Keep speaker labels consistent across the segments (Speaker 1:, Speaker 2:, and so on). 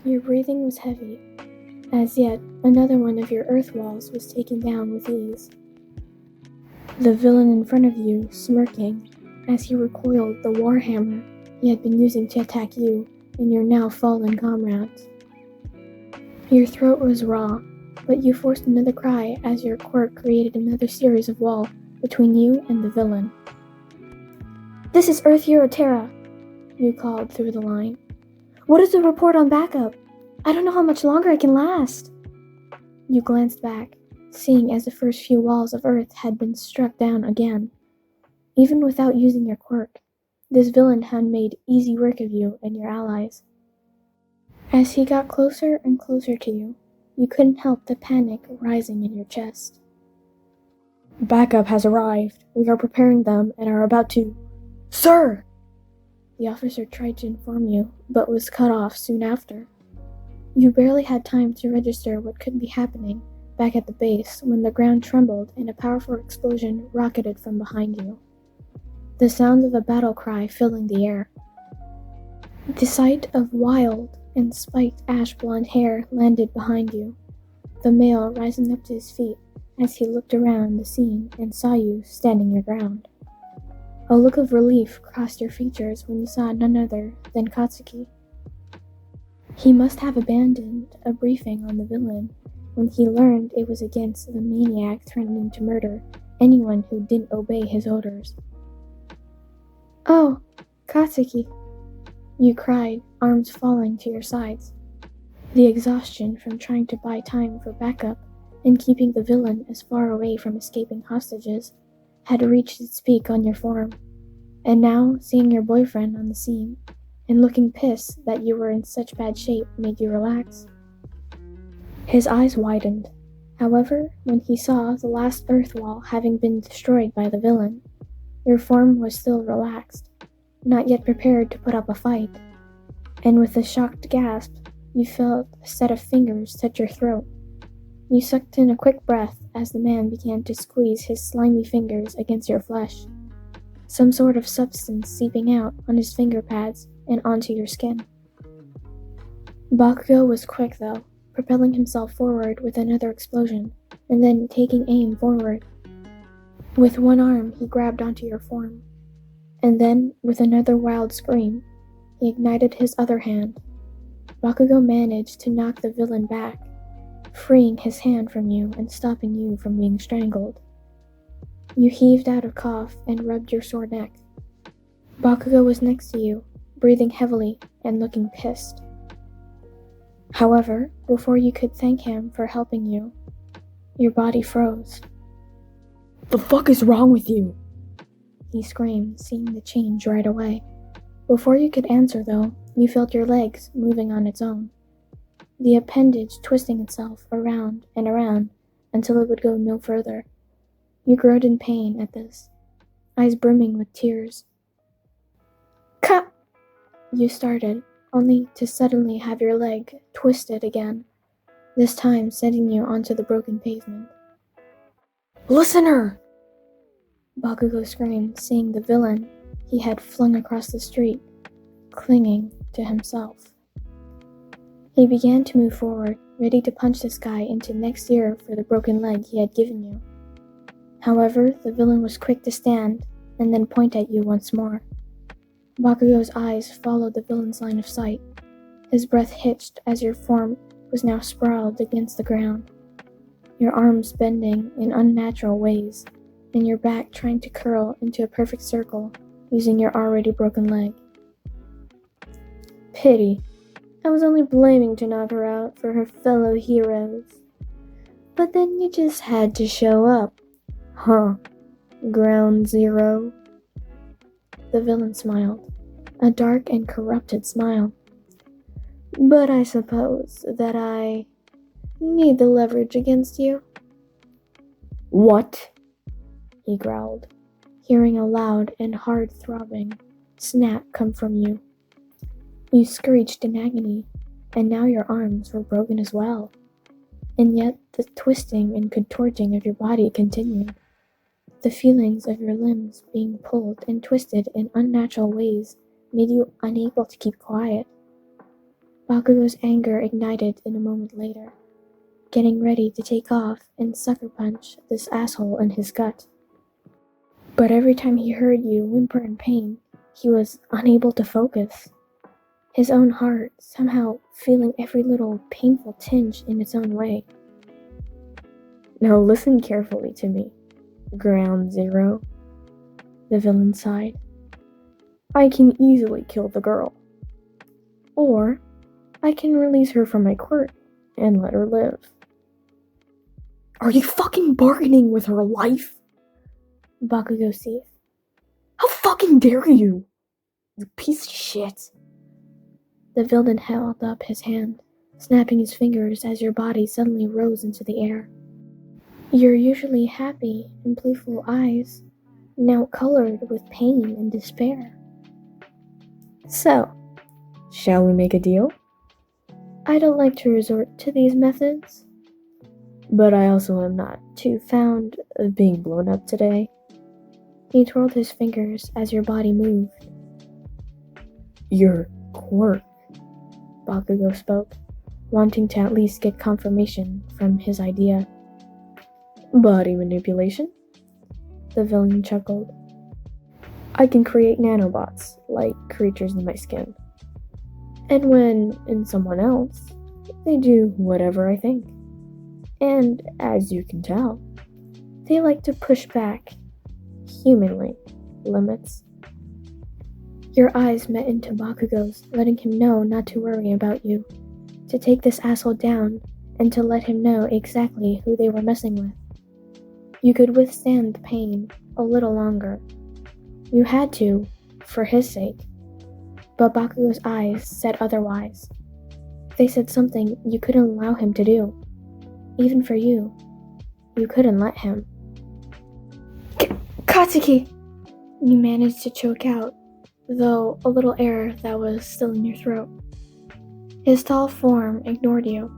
Speaker 1: Your breathing was heavy. As yet, another one of your earth walls was taken down with ease. The villain in front of you, smirking, as he recoiled the warhammer he had been using to attack you and your now fallen comrades. Your throat was raw, but you forced another cry as your quirk created another series of wall between you and the villain. "This is Earth Hero Terra," you called through the line. "What is the report on backup? I don't know how much longer I can last." You glanced back, seeing as the first few walls of Earth had been struck down again. Even without using your quirk, this villain had made easy work of you and your allies. As he got closer and closer to you, you couldn't help the panic rising in your chest. "Backup has arrived. We are preparing them and are about to—" "Sir!" The officer tried to inform you, but was cut off soon after. You barely had time to register what could be happening back at the base when the ground trembled and a powerful explosion rocketed from behind you. The sound of a battle cry filling the air. The sight of wild and spiked ash-blonde hair landed behind you, the male rising up to his feet as he looked around the scene and saw you standing your ground. A look of relief crossed your features when you saw none other than Katsuki. He must have abandoned a briefing on the villain when he learned it was against the maniac threatening to murder anyone who didn't obey his orders. "Oh, Katsuki," you cried, arms falling to your sides. The exhaustion from trying to buy time for backup and keeping the villain as far away from escaping hostages had reached its peak on your form, and now seeing your boyfriend on the scene and looking pissed that you were in such bad shape made you relax. His eyes widened. However, when he saw the last earth wall having been destroyed by the villain, your form was still relaxed, not yet prepared to put up a fight, and with a shocked gasp, you felt a set of fingers touch your throat. You sucked in a quick breath as the man began to squeeze his slimy fingers against your flesh, some sort of substance seeping out on his finger pads and onto your skin. Bakugo was quick though, propelling himself forward with another explosion, and then taking aim forward. With one arm, he grabbed onto your form, and then, with another wild scream, he ignited his other hand. Bakugo managed to knock the villain back, freeing his hand from you and stopping you from being strangled. You heaved out a cough and rubbed your sore neck. Bakugo was next to you, breathing heavily and looking pissed. However, before you could thank him for helping you, your body froze. "The fuck is wrong with you?" he screamed, seeing the change right away. Before you could answer though, you felt your legs moving on its own, the appendage twisting itself around and around until it would go no further. You groaned in pain at this, eyes brimming with tears. "Cut!" you started, only to suddenly have your leg twisted again, this time sending you onto the broken pavement. "Listener!" Bakugo screamed, seeing the villain he had flung across the street, clinging to himself. He began to move forward, ready to punch this guy into next ear for the broken leg he had given you. However, the villain was quick to stand and then point at you once more. Bakugo's eyes followed the villain's line of sight. His breath hitched as your form was now sprawled against the ground, your arms bending in unnatural ways, and your back trying to curl into a perfect circle using your already broken leg. "Pity. I was only blaming to knock her out for her fellow heroes. But then you just had to show up. Huh. Ground Zero." The villain smiled, a dark and corrupted smile. "But I suppose that I need the leverage against you." "What?" he growled, hearing a loud and hard-throbbing snap come from you. You screeched in agony, and now your arms were broken as well. And yet the twisting and contorting of your body continued. The feelings of your limbs being pulled and twisted in unnatural ways made you unable to keep quiet. Bakugo's anger ignited in a moment later, getting ready to take off and sucker punch this asshole in his gut. But every time he heard you whimper in pain, he was unable to focus. His own heart somehow feeling every little painful tinge in its own way. Now listen carefully to me, Ground Zero, the villain sighed. I can easily kill the girl. Or I can release her from my court and let her live. Are you fucking bargaining with her life? Bakugo seethed. How fucking dare you? You piece of shit. The villain held up his hand, snapping his fingers as your body suddenly rose into the air. Your usually happy and playful eyes, now colored with pain and despair. So, shall we make a deal? I don't like to resort to these methods, but I also am not too fond of being blown up today. He twirled his fingers as your body moved. Your quirk, Bakugo spoke, wanting to at least get confirmation from his idea. Body manipulation? The villain chuckled. I can create nanobots, like creatures in my skin. And when in someone else, they do whatever I think. And as you can tell, they like to push back, humanly, limits. Your eyes met into Bakugo's, letting him know not to worry about you, to take this asshole down, and to let him know exactly who they were messing with. You could withstand the pain a little longer. You had to, for his sake. But Bakugo's eyes said otherwise. They said something you couldn't allow him to do. Even for you, you couldn't let him. Katsuki! You managed to choke out, though a little air that was still in your throat. His tall form ignored you,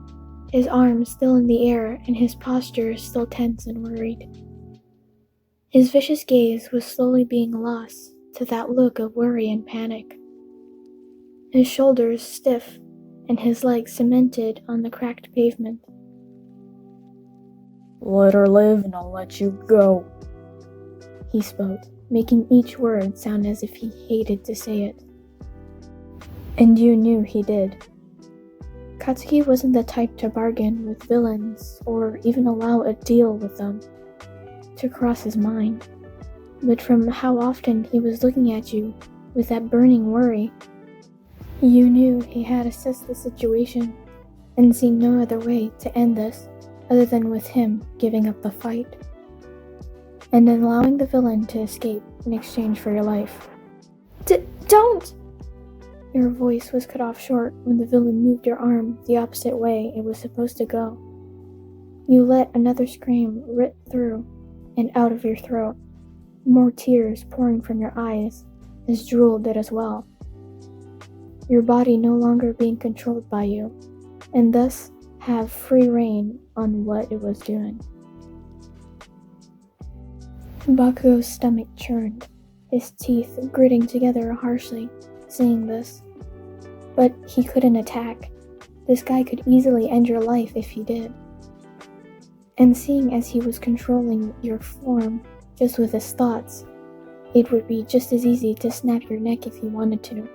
Speaker 1: his arms still in the air and his posture still tense and worried. His vicious gaze was slowly being lost to that look of worry and panic. His shoulders stiff and his legs cemented on the cracked pavement. Let her live and I'll let you go, he spoke, making each word sound as if he hated to say it. And you knew he did. Katsuki wasn't the type to bargain with villains or even allow a deal with them to cross his mind. But from how often he was looking at you with that burning worry, you knew he had assessed the situation and seen no other way to end this other than with him giving up the fight and then allowing the villain to escape in exchange for your life. Don't! Your voice was cut off short when the villain moved your arm the opposite way it was supposed to go. You let another scream rip through and out of your throat, more tears pouring from your eyes as drool did as well. Your body no longer being controlled by you, and thus have free reign on what it was doing. Bakugo's stomach churned, his teeth gritting together harshly, seeing this. But he couldn't attack. This guy could easily end your life if he did. And seeing as he was controlling your form just with his thoughts, it would be just as easy to snap your neck if he wanted to.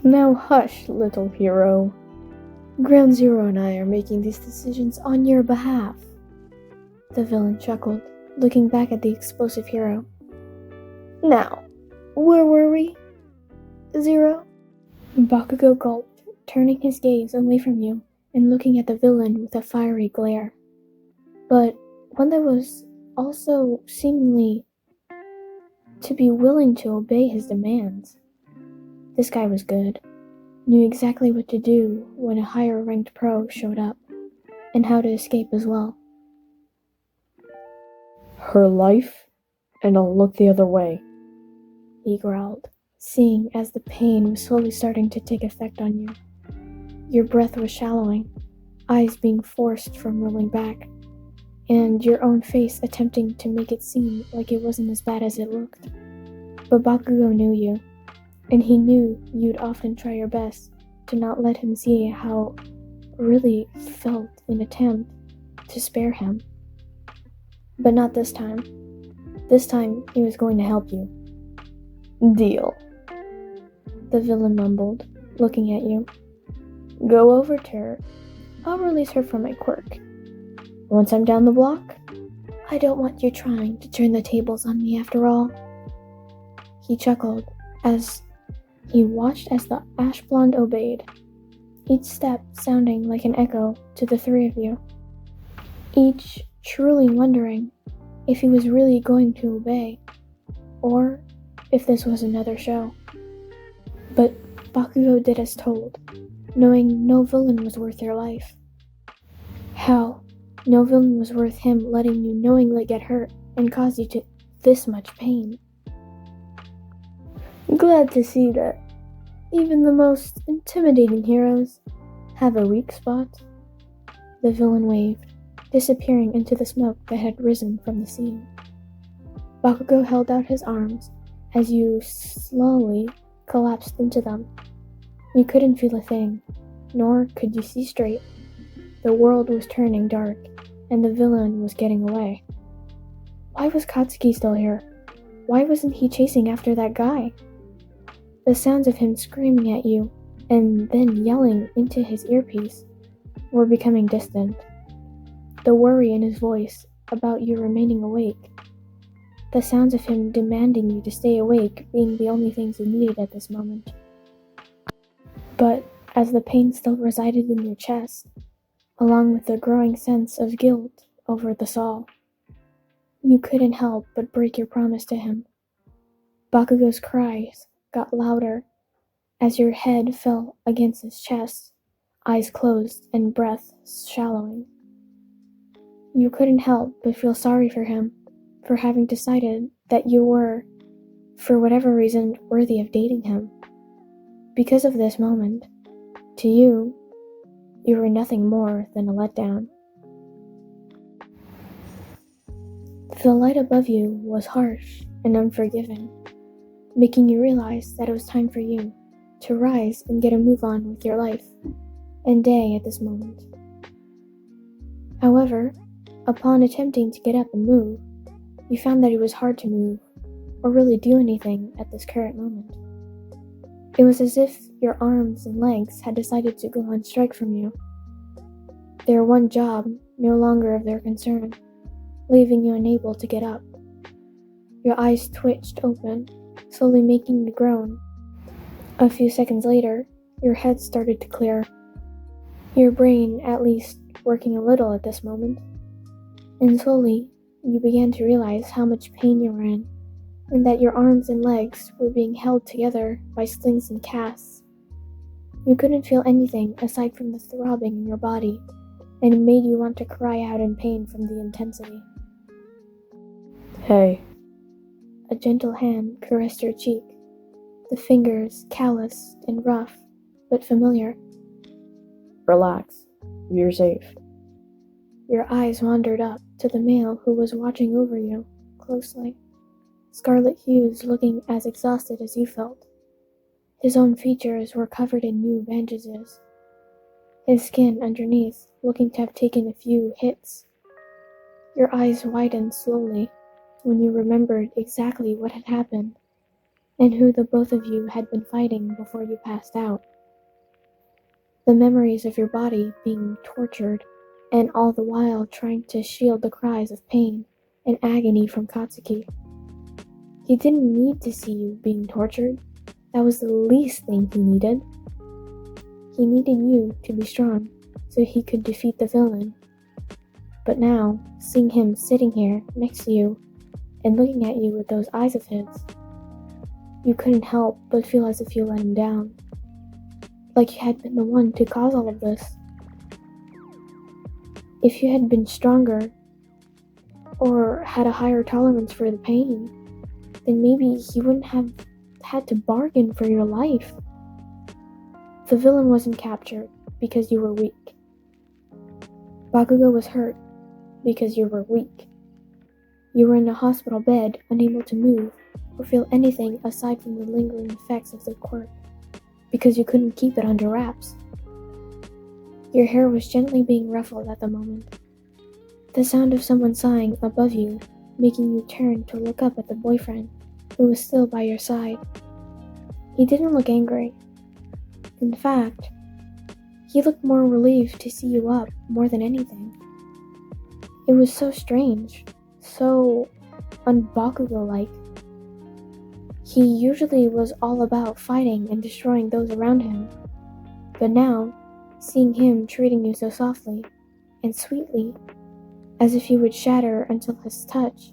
Speaker 1: Now hush, little hero. Ground Zero and I are making these decisions on your behalf. The villain chuckled, looking back at the explosive hero. Now, where were we? Zero? Bakugo gulped, turning his gaze away from you and looking at the villain with a fiery glare. But one that was also seemingly to be willing to obey his demands. This guy was good, knew exactly what to do when a higher ranked pro showed up, and how to escape as well. Her life, and I'll look the other way, he growled, seeing as the pain was slowly starting to take effect on you. Your breath was shallowing, eyes being forced from rolling back, and your own face attempting to make it seem like it wasn't as bad as it looked. But Bakugo knew you, and he knew you'd often try your best to not let him see how really felt an attempt to spare him. But not this time. This time, he was going to help you.
Speaker 2: Deal,
Speaker 1: the villain mumbled, looking at you. Go over to her. I'll release her from my quirk. Once I'm down the block, I don't want you trying to turn the tables on me after all. He chuckled as he watched as the ash blonde obeyed, each step sounding like an echo to the three of you, each truly wondering if he was really going to obey, or if this was another show. But Bakugo did as told, knowing no villain was worth your life. Hell, no villain was worth him letting you knowingly get hurt and cause you to this much pain. Glad to see that even the most intimidating heroes have a weak spot. The villain waved, disappearing into the smoke that had risen from the scene. Bakugo held out his arms as you slowly collapsed into them. You couldn't feel a thing, nor could you see straight. The world was turning dark, and the villain was getting away. Why was Katsuki still here? Why wasn't he chasing after that guy? The sounds of him screaming at you, and then yelling into his earpiece, were becoming distant. The worry in his voice about you remaining awake. The sounds of him demanding you to stay awake being the only things you needed at this moment. But as the pain still resided in your chest, along with the growing sense of guilt over this all, you couldn't help but break your promise to him. Bakugo's cries got louder as your head fell against his chest, eyes closed and breath shallowing. You couldn't help but feel sorry for him for having decided that you were, for whatever reason, worthy of dating him. Because of this moment, to you, you were nothing more than a letdown. The light above you was harsh and unforgiving, making you realize that it was time for you to rise and get a move on with your life and day at this moment. However, upon attempting to get up and move, you found that it was hard to move or really do anything at this current moment. It was as if your arms and legs had decided to go on strike from you. Their one job no longer of their concern, leaving you unable to get up. Your eyes twitched open, slowly making you groan. A few seconds later, your head started to clear, your brain at least working a little at this moment, and slowly you began to realize how much pain you were in, and that your arms and legs were being held together by slings and casts. You couldn't feel anything aside from the throbbing in your body, and it made you want to cry out in pain from the intensity.
Speaker 2: Hey.
Speaker 1: A gentle hand caressed your cheek, the fingers calloused and rough, but familiar.
Speaker 2: Relax. You're safe.
Speaker 1: Your eyes wandered up to the male who was watching over you closely, scarlet hues looking as exhausted as you felt. His own features were covered in new bandages, his skin underneath looking to have taken a few hits. Your eyes widened slowly when you remembered exactly what had happened and who the both of you had been fighting before you passed out. The memories of your body being tortured, and all the while trying to shield the cries of pain and agony from Katsuki. He didn't need to see you being tortured. That was the least thing he needed. He needed you to be strong so he could defeat the villain. But now, seeing him sitting here next to you and looking at you with those eyes of his, you couldn't help but feel as if you let him down, like you had been the one to cause all of this. If you had been stronger, or had a higher tolerance for the pain, then maybe he wouldn't have had to bargain for your life. The villain wasn't captured because you were weak. Bakugo was hurt because you were weak. You were in a hospital bed, unable to move or feel anything aside from the lingering effects of the quirk. because you couldn't keep it under wraps. Your hair was gently being ruffled at the moment. The sound of someone sighing above you, making you turn to look up at the boyfriend, who was still by your side. He didn't look angry. In fact, he looked more relieved to see you up more than anything. It was so strange, so un-Bakugo-like. He usually was all about fighting and destroying those around him, but now, seeing him treating you so softly and sweetly, as if you would shatter until his touch,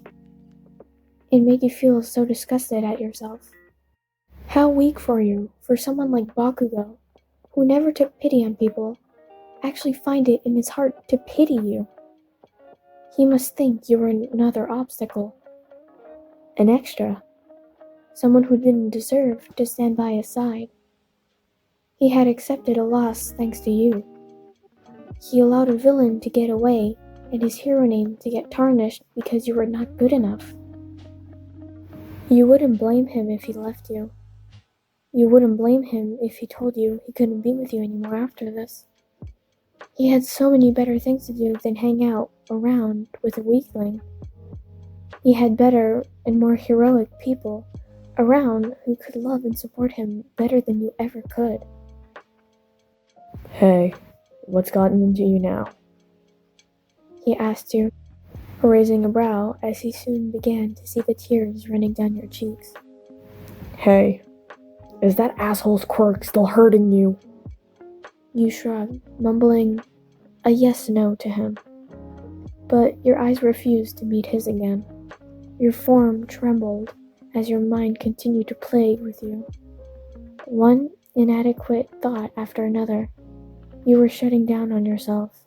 Speaker 1: it made you feel so disgusted at yourself. How weak for you, for someone like Bakugo, who never took pity on people, actually find it in his heart to pity you. He must think you were another obstacle, an extra, someone who didn't deserve to stand by his side. He had accepted a loss thanks to you. He allowed a villain to get away and his hero name to get tarnished because you were not good enough. You wouldn't blame him if he left you. You wouldn't blame him if he told you he couldn't be with you anymore after this. He had so many better things to do than hang out around with a weakling. He had better and more heroic people around who could love and support him better than you ever could.
Speaker 2: Hey, what's gotten into you now?
Speaker 1: He asked you, raising a brow as he soon began to see the tears running down your cheeks.
Speaker 2: Hey, is that asshole's quirk still hurting you?
Speaker 1: You shrugged, mumbling a yes-no to him. But your eyes refused to meet his again. Your form trembled as your mind continued to play with you. One inadequate thought after another. You were shutting down on yourself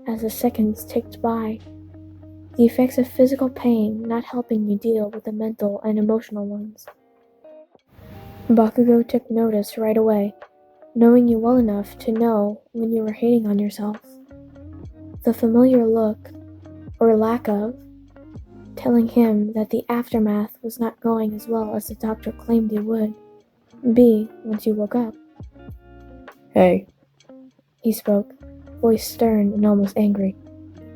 Speaker 1: as the seconds ticked by, the effects of physical pain not helping you deal with the mental and emotional ones. Bakugo took notice right away, knowing you well enough to know when you were hating on yourself. The familiar look, or lack of, telling him that the aftermath was not going as well as the doctor claimed it would be once you woke up.
Speaker 2: Hey,
Speaker 1: He spoke, voice stern and almost angry.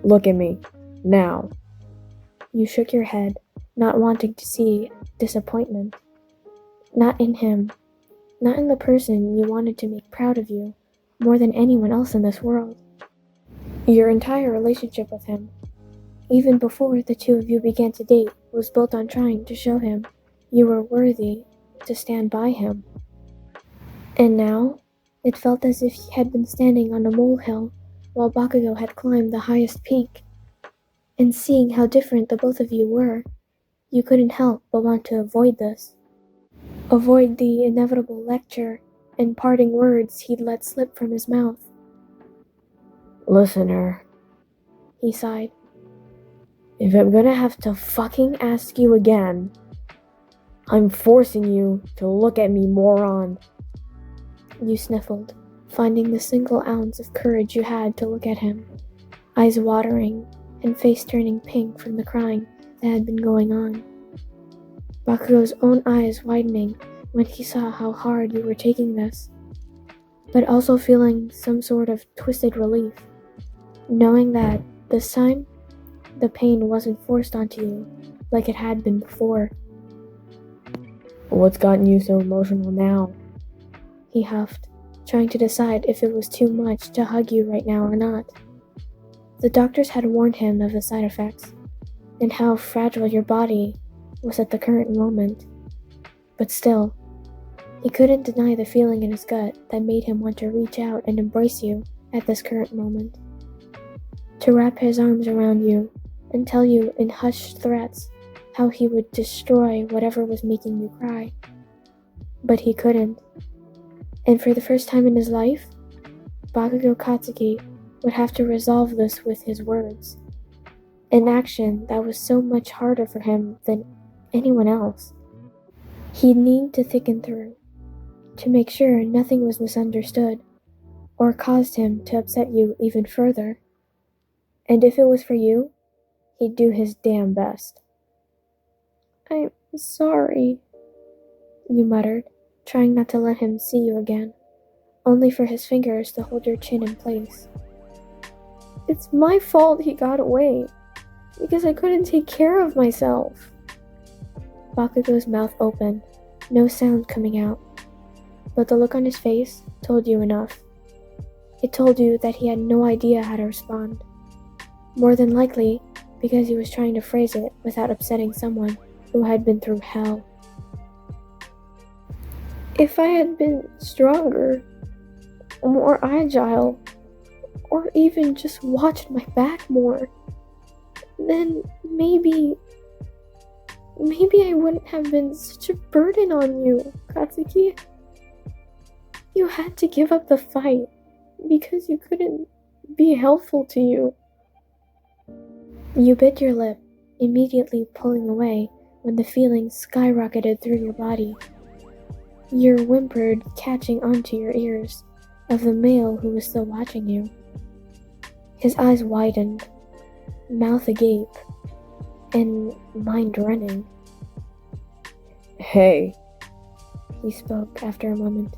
Speaker 2: look at me, now.
Speaker 1: You shook your head, not wanting to see disappointment. Not in him, not in the person you wanted to make proud of you, more than anyone else in this world. Your entire relationship with him, even before the two of you began to date, was built on trying to show him you were worthy to stand by him. And now, it felt as if he had been standing on a molehill while Bakugo had climbed the highest peak. And seeing how different the both of you were, you couldn't help but want to avoid this. Avoid the inevitable lecture and parting words he'd let slip from his mouth.
Speaker 2: Listener,
Speaker 1: He sighed.
Speaker 2: if I'm gonna have to fucking ask you again, I'm forcing you to look at me, moron.
Speaker 1: You sniffled, finding the single ounce of courage you had to look at him, eyes watering and face turning pink from the crying that had been going on. Bakugo's own eyes widening when he saw how hard you were taking this, but also feeling some sort of twisted relief, knowing that this time the pain wasn't forced onto you like it had been before.
Speaker 2: What's gotten you so emotional now?
Speaker 1: He huffed, trying to decide if it was too much to hug you right now or not. The doctors had warned him of the side effects, and how fragile your body was at the current moment. But still, he couldn't deny the feeling in his gut that made him want to reach out and embrace you at this current moment. To wrap his arms around you and tell you in hushed threats how he would destroy whatever was making you cry. But he couldn't. And for the first time in his life, Bakugo Katsuki would have to resolve this with his words. An action that was so much harder for him than anyone else. He'd need to thicken through, to make sure nothing was misunderstood, or caused him to upset you even further. And if it was for you, he'd do his damn best. I'm sorry, you muttered, trying not to let him see you again. only for his fingers to hold your chin in place. It's my fault he got away, because I couldn't take care of myself. Bakugo's mouth opened, no sound coming out, but the look on his face told you enough. It told you that he had no idea how to respond. More than likely, because he was trying to phrase it without upsetting someone who had been through hell. If I had been stronger, more agile, or even just watched my back more, then maybe I wouldn't have been such a burden on you, Katsuki. You had to give up the fight because you couldn't be helpful to you. You bit your lip, immediately pulling away when the feeling skyrocketed through your body. You whimpered, catching onto your ears, of the male who was still watching you. His eyes widened, mouth agape, and mind running.
Speaker 2: Hey,
Speaker 1: He spoke after a moment.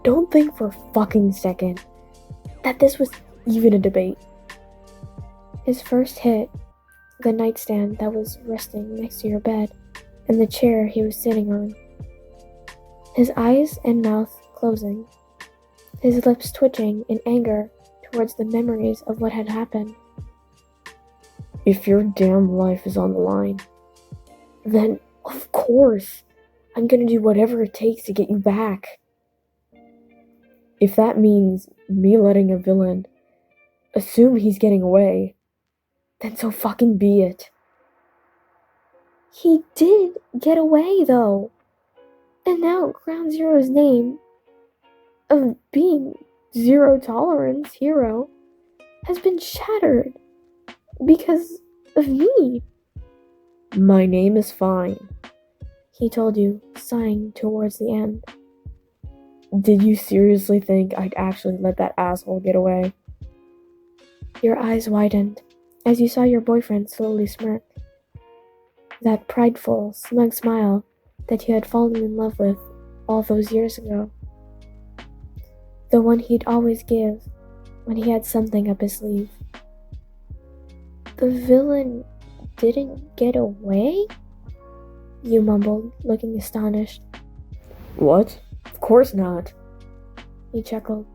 Speaker 2: don't think for a fucking second that this was even a debate.
Speaker 1: His first hit the nightstand that was resting next to your bed and the chair he was sitting on. His eyes and mouth closing, his lips twitching in anger towards the memories of what had happened.
Speaker 2: If your damn life is on the line, then of course I'm gonna do whatever it takes to get you back. If that means me letting a villain assume he's getting away, then so fucking be it.
Speaker 1: He did get away, though. And now Ground Zero's name of being Zero Tolerance Hero has been shattered because of me.
Speaker 2: My name is fine,
Speaker 1: He told you, sighing towards the end.
Speaker 2: Did you seriously think I'd actually let that asshole get away?
Speaker 1: Your eyes widened as you saw your boyfriend slowly smirk. That prideful, smug smile that you had fallen in love with all those years ago. The one he'd always give when he had something up his sleeve. The villain didn't get away? You mumbled, looking astonished.
Speaker 2: What? Of course not.
Speaker 1: He chuckled,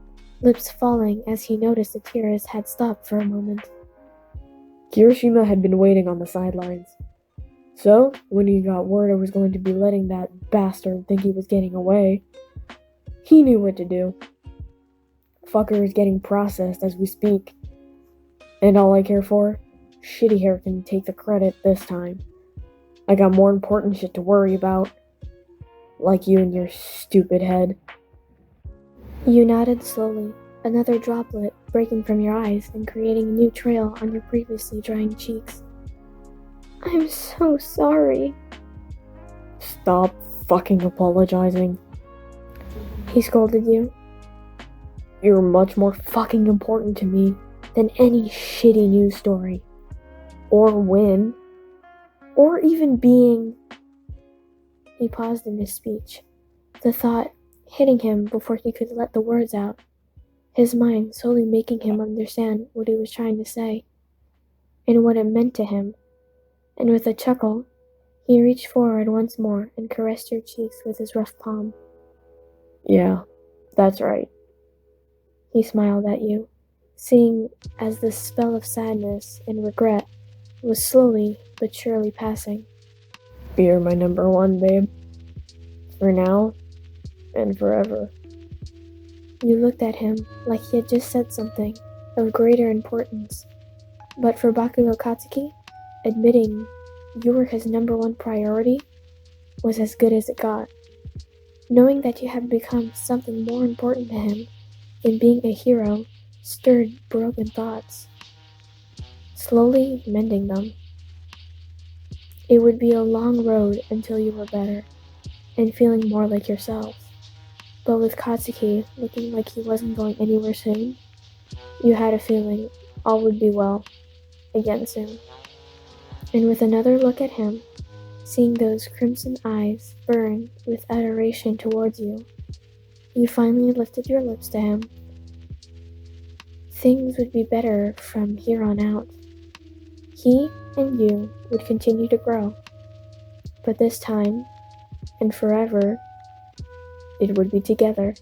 Speaker 1: lips falling as he noticed the tears had stopped for a moment.
Speaker 2: Kirishima had been waiting on the sidelines. So, when he got word I was going to be letting that bastard think he was getting away, he knew what to do. Fucker is getting processed as we speak. And all I care for? Shitty hair can take the credit this time. I got more important shit to worry about. Like you and your stupid head.
Speaker 1: You nodded slowly, another droplet breaking from your eyes and creating a new trail on your previously drying cheeks. I'm so sorry.
Speaker 2: Stop fucking apologizing.
Speaker 1: He scolded you.
Speaker 2: You're much more fucking important to me than any shitty news story. Or win. Or even being...
Speaker 1: He paused in his speech, the thought hitting him before he could let the words out, his mind slowly making him understand what he was trying to say, and what it meant to him. And with a chuckle, he reached forward once more and caressed your cheeks with his rough palm.
Speaker 2: Yeah, that's right.
Speaker 1: He smiled at you, seeing as the spell of sadness and regret was slowly but surely passing.
Speaker 2: You're my number one, babe. For now, and forever.
Speaker 1: You looked at him like he had just said something of greater importance, but for Bakugo Katsuki, admitting you were his number one priority was as good as it got. Knowing that you had become something more important to him than being a hero stirred broken thoughts, slowly mending them. It would be a long road until you were better and feeling more like yourself, but with Katsuki looking like he wasn't going anywhere soon, you had a feeling all would be well again soon. And with another look at him, seeing those crimson eyes burn with adoration towards you, You finally lifted your lips to him. Things would be better from here on out. He and you would continue to grow. But this time, and forever, it would be together.